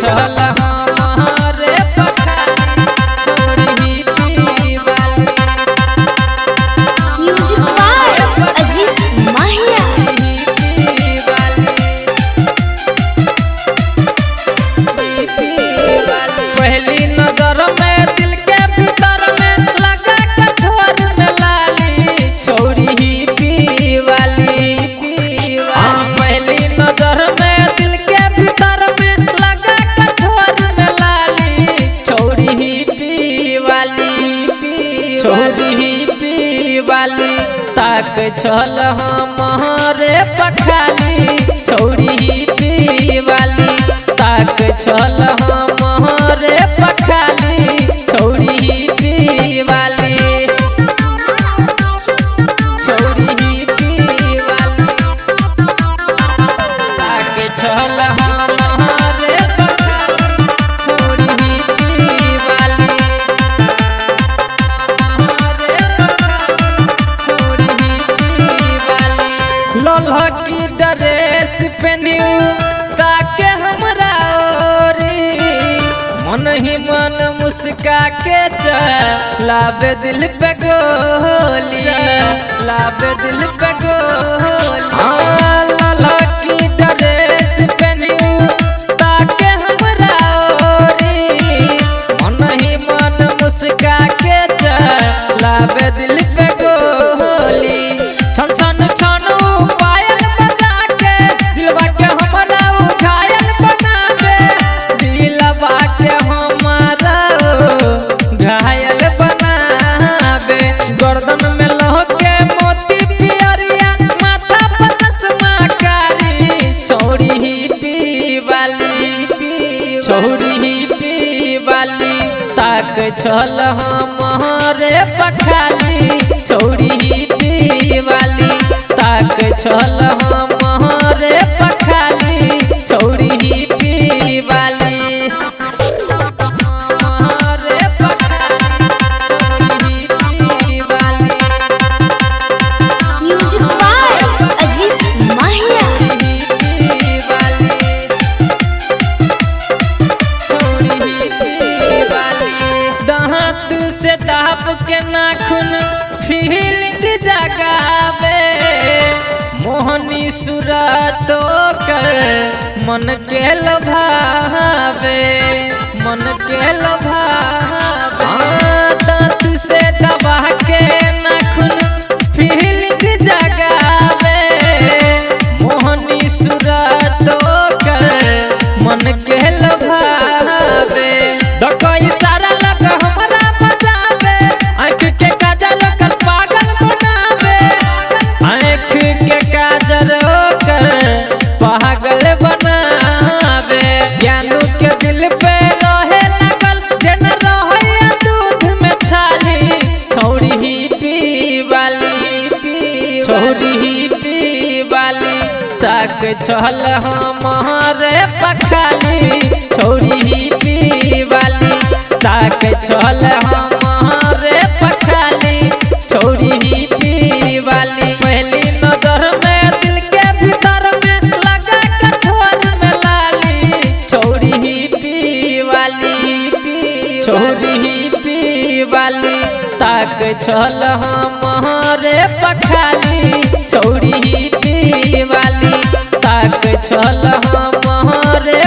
छल हमारे पखाली छोड़ी पी वाली। म्यूजिक बाय अजीत माहिया। पहली नजर में दिल के भीतर में लगा कठोर में लाली छोड़ी ही पी वाली। पहली नजर में दिल के भीतर में लगा कठोर में लाली छोड़ी ही पी वाली। छोड़ी ही पी वाली ताक छल हमारे पखाली छोड़ी ही पी वाली। ताक छल हमारे पखाली छोड़ी ही पी वाली। छोड़ी ही पी वाली ताक छल हमारे पखाली छोड़ी ही पी वाली। लोल्हा की ड्रेस पहनियो ताके हमरा ओरी मन ही मन मुस्का के लाबे दिल पे गोली। लाबे दिल पे गोली। लोल्हा की ड्रेस पहनियो ताके हमरा ओरी मन ही मन मुस्का के लाबे दिल पे गोली। छन छन छन पायल बजा के दिलवा के हमरा घायल बना दे। दिलवा के हमरा घायल बना दे। गर्दन में लह के मोती पियरिया माथा पर चश्मा कारी छोड़ी ही पी वाली। छोड़ी ही पी वाली ताक छल हमारे पखाली छोड़ी ही पी वाली। ताक छल हमारे पखाली छोड़ी ही पी वाली। हमारे पखाली छोड़ी ही पी वाली। म्यूजिक बाय अजीत माहिया। दांत से दाप के नाखून फीलिंग जगावे मोहनी सूरत कर मन के लभावे। मन के लभावे दांत से दबा के नाखून फीलिंग जगावे मोहनी सूरत कर मन के लभावे। कोई सारा लग हमरा बजावे आँख के काजल कर पागल बनावे। आँख के काजल कर पागल बनावे। ज्ञानू के दिल पे रहे लगल जन रहे दूध में छाली छोड़ी ही पी वाली। छोड़ी ही पी वाली ताक छल हमारे पखाली छोड़ी ही पी वाली। ताक छल हमारे पखाली छोड़ी ही पी वाली। पहली नजर में दिल के भीतर में लगा कठोर में लाली छोड़ी ही पी वाली। छोड़ी ही पी वाली ताक छल हमारे पखाली छोड़ी ही पी वाली। ताक छल हमारे